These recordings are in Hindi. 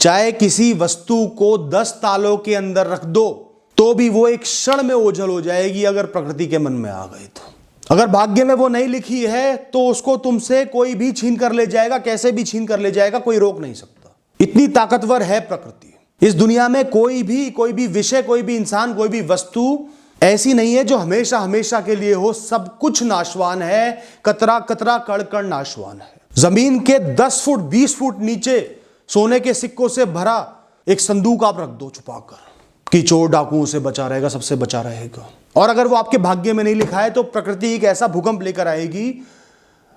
चाहे किसी वस्तु को 10 तालों के अंदर रख दो तो भी वो एक क्षण में ओझल हो जाएगी अगर प्रकृति के मन में आ गई तो। अगर भाग्य में वो नहीं लिखी है तो उसको तुमसे कोई भी छीन कर ले जाएगा, कैसे भी छीन कर ले जाएगा, कोई रोक नहीं सकता। इतनी ताकतवर है प्रकृति। इस दुनिया में कोई भी विषय, कोई भी इंसान, कोई भी वस्तु ऐसी नहीं है जो हमेशा हमेशा के लिए हो। सब कुछ नाशवान है, कतरा कतरा कण कण नाशवान है। जमीन के 10 फुट 20 फुट नीचे सोने के सिक्कों से भरा एक संदूक आप रख दो छुपाकर कि चोर डाकुओं से बचा रहेगा, सबसे बचा रहेगा। और अगर वो आपके भाग्य में नहीं लिखा है तो प्रकृति एक ऐसा भूकंप लेकर आएगी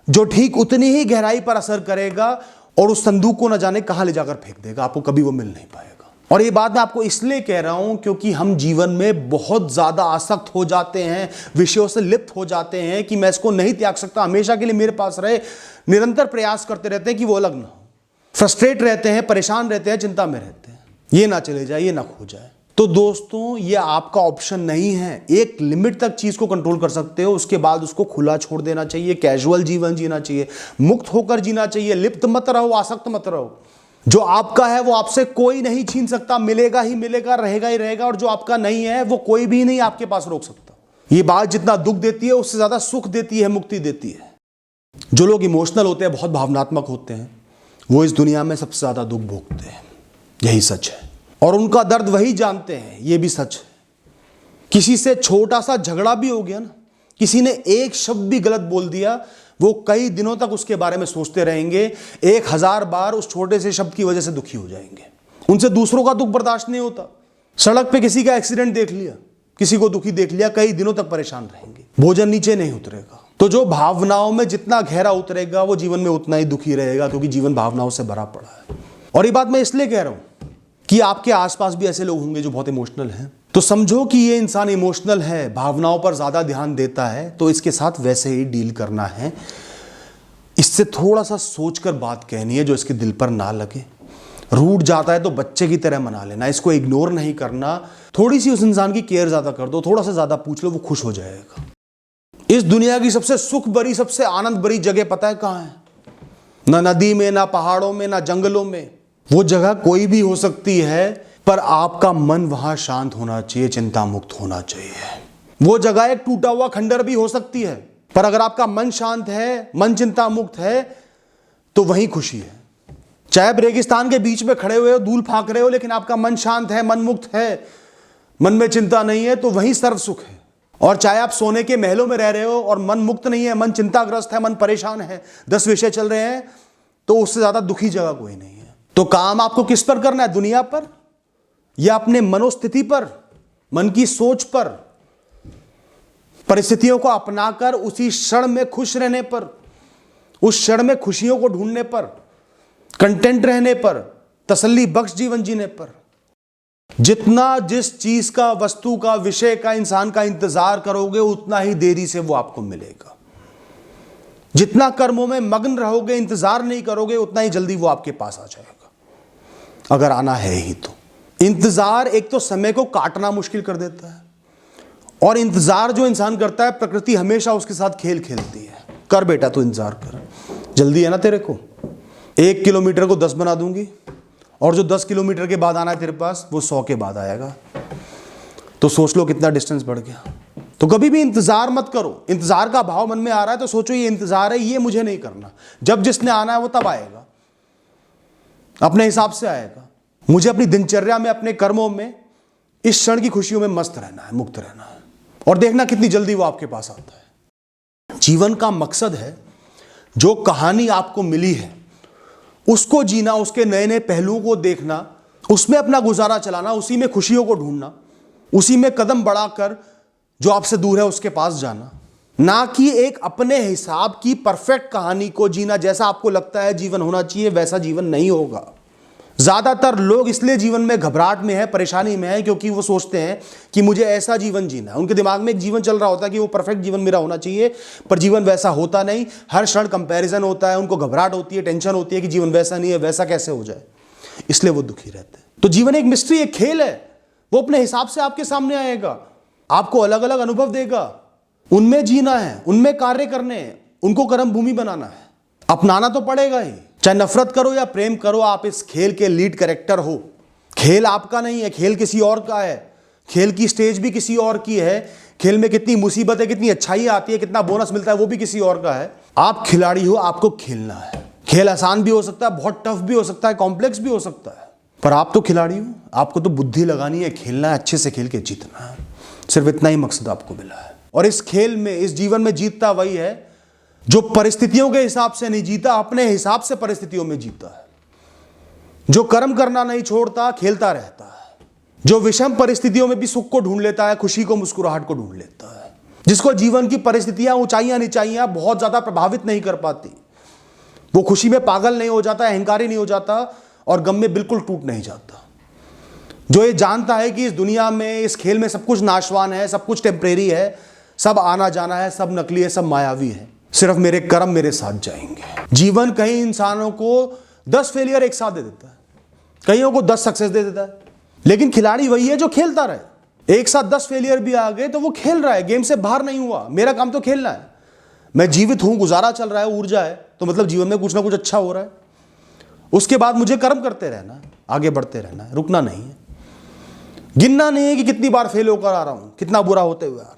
जो ठीक उतनी ही गहराई पर असर करेगा और उस संदूक को न जाने कहां ले जाकर फेंक देगा, आपको कभी वो मिल नहीं पाएगा। और ये बात मैं आपको इसलिए कह रहा हूं क्योंकि हम जीवन में बहुत ज्यादा आसक्त हो जाते हैं, विषयों से लिप्त हो जाते हैं कि मैं इसको नहीं त्याग सकता, हमेशा के लिए मेरे पास रहे। निरंतर प्रयास करते रहते हैं कि वो अलग ना हो, फ्रस्ट्रेट रहते हैं, परेशान रहते हैं, चिंता में रहते हैं, ये ना चले जाए, ये ना खो जाए। तो दोस्तों, ये आपका ऑप्शन नहीं है। एक लिमिट तक चीज को कंट्रोल कर सकते हो, उसके बाद उसको खुला छोड़ देना चाहिए, कैजुअल जीवन जीना चाहिए, मुक्त होकर जीना चाहिए। लिप्त मत रहो, आसक्त मत रहो। जो आपका है वो आपसे कोई नहीं छीन सकता, मिलेगा ही मिलेगा, रहेगा ही रहेगा। और जो आपका नहीं है वो कोई भी नहीं आपके पास रोक सकता। ये बात जितना दुख देती है उससे ज्यादा सुख देती है, मुक्ति देती है। जो लोग इमोशनल होते हैं, बहुत भावनात्मक होते हैं, वो इस दुनिया में सबसे ज्यादा दुख भोगते हैं। यही सच है। और उनका दर्द वही जानते हैं, ये भी सच है। किसी से छोटा सा झगड़ा भी हो गया ना, किसी ने एक शब्द भी गलत बोल दिया, वो कई दिनों तक उसके बारे में सोचते रहेंगे, 1000 बार उस छोटे से शब्द की वजह से दुखी हो जाएंगे। उनसे दूसरों का दुख बर्दाश्त नहीं होता। सड़क पे किसी का एक्सीडेंट देख लिया, किसी को दुखी देख लिया, कई दिनों तक परेशान रहेंगे। भोजन नीचे नहीं उतरेगा। तो जो भावनाओं में जितना गहरा उतरेगा वो जीवन में उतना ही दुखी रहेगा, क्योंकि जीवन भावनाओं से भरा पड़ा है। और ये बात मैं इसलिए कह रहा हूं कि आपके आसपास भी ऐसे लोग होंगे जो बहुत इमोशनल हैं। तो समझो कि ये इंसान इमोशनल है, भावनाओं पर ज्यादा ध्यान देता है, तो इसके साथ वैसे ही डील करना है। इससे थोड़ा सा सोचकर बात कहनी है जो इसके दिल पर ना लगे। रूठ जाता है तो बच्चे की तरह मना लेना, इसको इग्नोर नहीं करना। थोड़ी सी उस इंसान की केयर ज्यादा कर दो, थोड़ा सा ज्यादा पूछ लो, वो खुश हो जाएगा। इस दुनिया की सबसे सुख भरी, सबसे आनंद भरी जगह पता है कहां है? ना नदी में, ना पहाड़ों में, ना जंगलों में। वो जगह कोई भी हो सकती है, पर आपका मन वहां शांत होना चाहिए, चिंता मुक्त होना चाहिए। वो जगह एक टूटा हुआ खंडर भी हो सकती है, पर अगर आपका मन शांत है, मन चिंता मुक्त है, तो वही खुशी है। चाहे आप रेगिस्तान के बीच में खड़े हुए हो, धूल फाक रहे हो, लेकिन आपका मन शांत है, मन मुक्त है, मन में चिंता नहीं है, तो वही सर्व सुख है। और चाहे आप सोने के महलों में रह रहे हो और मन मुक्त नहीं है, मन चिंताग्रस्त है, मन परेशान है, 10 विषय चल रहे हैं, तो उससे ज्यादा दुखी जगह कोई नहीं है। तो काम आपको किस पर करना है? दुनिया पर या अपने मनोस्थिति पर, मन की सोच पर, परिस्थितियों को अपनाकर उसी क्षण में खुश रहने पर, उस क्षण में खुशियों को ढूंढने पर, कंटेंट रहने पर, तसल्ली बख्श जीवन जीने पर। जितना जिस चीज का, वस्तु का, विषय का, इंसान का इंतजार करोगे, उतना ही देरी से वो आपको मिलेगा। जितना कर्मों में मग्न रहोगे, इंतजार नहीं करोगे, उतना ही जल्दी वो आपके पास आ जाएगा, अगर आना है ही तो। इंतजार एक तो समय को काटना मुश्किल कर देता है, और इंतजार जो इंसान करता है, प्रकृति हमेशा उसके साथ खेल खेलती है। कर बेटा, तू इंतजार कर, जल्दी है ना तेरे को, 1 किलोमीटर को 10 बना दूंगी, और जो 10 किलोमीटर के बाद आना है तेरे पास, वो 100 के बाद आएगा। तो सोच लो कितना डिस्टेंस बढ़ गया। तो कभी भी इंतजार मत करो। इंतजार का भाव मन में आ रहा है तो सोचो ये इंतजार है, ये मुझे नहीं करना। जब जिसने आना है वो तब आएगा, अपने हिसाब से आएगा। मुझे अपनी दिनचर्या में, अपने कर्मों में, इस क्षण की खुशियों में मस्त रहना है, मुक्त रहना है, और देखना कितनी जल्दी वो आपके पास आता है। जीवन का मकसद है, जो कहानी आपको मिली है उसको जीना, उसके नए नए पहलुओं को देखना, उसमें अपना गुजारा चलाना, उसी में खुशियों को ढूंढना, उसी में कदम बढ़ाकर जो आपसे दूर है उसके पास जाना। ना कि एक अपने हिसाब की परफेक्ट कहानी को जीना। जैसा आपको लगता है जीवन होना चाहिए, वैसा जीवन नहीं होगा। ज्यादातर लोग इसलिए जीवन में घबराहट में है, परेशानी में है, क्योंकि वो सोचते हैं कि मुझे ऐसा जीवन जीना है। उनके दिमाग में एक जीवन चल रहा होता है कि वो परफेक्ट जीवन मेरा होना चाहिए, पर जीवन वैसा होता नहीं। हर क्षण कंपैरिजन होता है, उनको घबराहट होती है, टेंशन होती है कि जीवन वैसा नहीं है, वैसा कैसे हो जाए, इसलिए वो दुखी रहते हैं। तो जीवन एक मिस्ट्री, एक खेल है। वो अपने हिसाब से आपके सामने आएगा, आपको अलग अलग अनुभव देगा, उनमें जीना है, उनमें कार्य करने हैं, उनको कर्म भूमि बनाना है, अपनाना तो पड़ेगा ही। चाहे नफरत करो या प्रेम करो, आप इस खेल के लीड कैरेक्टर हो। खेल आपका नहीं है, खेल किसी और का है। खेल की स्टेज भी किसी और की है। खेल में कितनी मुसीबतें, कितनी अच्छाई आती है, कितना बोनस मिलता है, वो भी किसी और का है। आप खिलाड़ी हो, आपको खेलना है। खेल आसान भी हो सकता है, बहुत टफ भी हो सकता है, कॉम्प्लेक्स भी हो सकता है, पर आप तो खिलाड़ी हो। आपको तो बुद्धि लगानी है, खेलना है, अच्छे से खेल के जीतना है। सिर्फ इतना ही मकसद आपको मिला है। और इस खेल में, इस जीवन में जीतता वही है जो परिस्थितियों के हिसाब से नहीं जीता, अपने हिसाब से परिस्थितियों में जीता है। जो कर्म करना नहीं छोड़ता, खेलता रहता है। जो विषम परिस्थितियों में भी सुख को ढूंढ लेता है, खुशी को, मुस्कुराहट को ढूंढ लेता है। जिसको जीवन की परिस्थितियां, ऊंचाइयां नीचाइयां बहुत ज्यादा प्रभावित नहीं कर पाती, वो खुशी में पागल नहीं हो जाता, अहंकारी नहीं हो जाता और गम में बिल्कुल टूट नहीं जाता। जो ये जानता है कि इस दुनिया में, इस खेल में सब कुछ नाशवान है, सब कुछ टेम्परेरी है, सब आना जाना है, सब नकली है, सब मायावी है, सिर्फ मेरे कर्म मेरे साथ जाएंगे। जीवन कई इंसानों को 10 फेलियर एक साथ दे देता है, कईयों को 10 सक्सेस दे देता है, लेकिन खिलाड़ी वही है जो खेलता रहे। एक साथ 10 फेलियर भी आ गए तो वो खेल रहा है, गेम से बाहर नहीं हुआ। मेरा काम तो खेलना है, मैं जीवित हूं, गुजारा चल रहा है, ऊर्जा है, तो मतलब जीवन में कुछ ना कुछ अच्छा हो रहा है। उसके बाद मुझे कर्म करते रहना है, आगे बढ़ते रहना है, रुकना नहीं है। गिनना नहीं है कि कितनी बार फेल होकर आ रहा हूं, कितना बुरा होते हुए आ रहा है।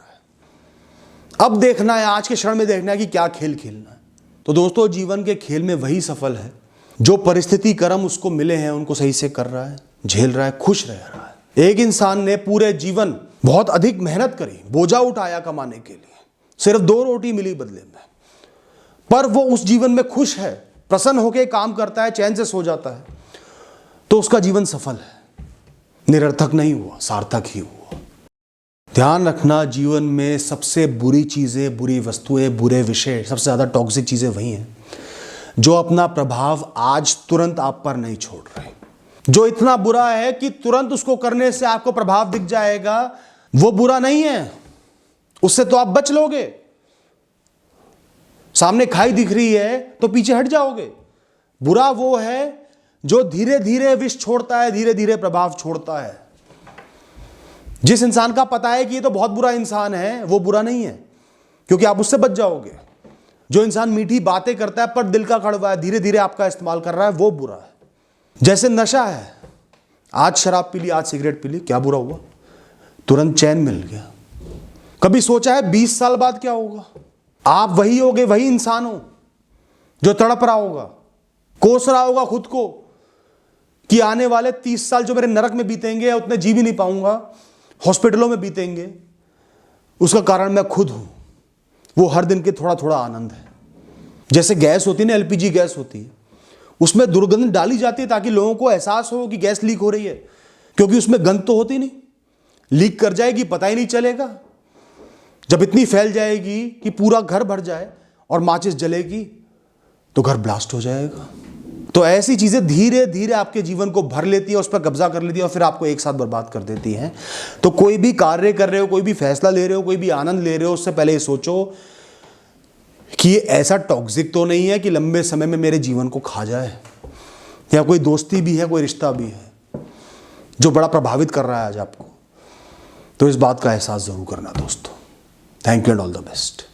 अब देखना है, आज के क्षण में देखना है कि क्या खेल खेलना है। तो दोस्तों, जीवन के खेल में वही सफल है जो परिस्थिति, कर्म उसको मिले हैं उनको सही से कर रहा है, झेल रहा है, खुश रह रहा है। एक इंसान ने पूरे जीवन बहुत अधिक मेहनत करी, बोझा उठाया कमाने के लिए, सिर्फ 2 रोटी मिली बदले में, पर वो उस जीवन में खुश है, प्रसन्न होकर काम करता है, चैन से सो जाता है, तो उसका जीवन सफल है। निरर्थक नहीं हुआ, सार्थक ही हुआ। ध्यान रखना, जीवन में सबसे बुरी चीजें, बुरी वस्तुएं, बुरे विषय, सबसे ज्यादा टॉक्सिक चीजें वही हैं जो अपना प्रभाव आज तुरंत आप पर नहीं छोड़ रहे। जो इतना बुरा है कि तुरंत उसको करने से आपको प्रभाव दिख जाएगा, वो बुरा नहीं है, उससे तो आप बच लोगे। सामने खाई दिख रही है तो पीछे हट जाओगे। बुरा वो है जो धीरे धीरे विष छोड़ता है, धीरे धीरे प्रभाव छोड़ता है। जिस इंसान का पता है कि ये तो बहुत बुरा इंसान है, वो बुरा नहीं है, क्योंकि आप उससे बच जाओगे। जो इंसान मीठी बातें करता है पर दिल का कड़वा है, धीरे धीरे आपका इस्तेमाल कर रहा है, वो बुरा है। जैसे नशा है, आज शराब पी ली, आज सिगरेट पी ली, क्या बुरा हुआ, तुरंत चैन मिल गया। कभी सोचा है 20 साल बाद क्या होगा? आप वही होगे, वही इंसान हो जो तड़प रहा होगा, कोस रहा होगा खुद को कि आने वाले 30 साल जो मेरे नरक में बीतेंगे, उतने जी भी नहीं पाऊंगा, हॉस्पिटलों में बीतेंगे। उसका कारण मैं खुद हूं। वो हर दिन के थोड़ा थोड़ा आनंद है। जैसे गैस होती है ना, एलपीजी गैस होती है, उसमें दुर्गंध डाली जाती है ताकि लोगों को एहसास हो कि गैस लीक हो रही है, क्योंकि उसमें गंध तो होती नहीं, लीक कर जाएगी, पता ही नहीं चलेगा। जब इतनी फैल जाएगी कि पूरा घर भर जाए और माचिस जलेगी तो घर ब्लास्ट हो जाएगा। तो ऐसी चीजें धीरे धीरे आपके जीवन को भर लेती है, उस पर कब्जा कर लेती है और फिर आपको एक साथ बर्बाद कर देती है। तो कोई भी कार्य कर रहे हो, कोई भी फैसला ले रहे हो, कोई भी आनंद ले रहे हो, उससे पहले ये सोचो कि ये ऐसा टॉक्सिक तो नहीं है कि लंबे समय में मेरे जीवन को खा जाए, या कोई दोस्ती भी है, कोई रिश्ता भी है जो बड़ा प्रभावित कर रहा है आज आपको। तो इस बात का एहसास जरूर करना दोस्तों। Thank you and all the best.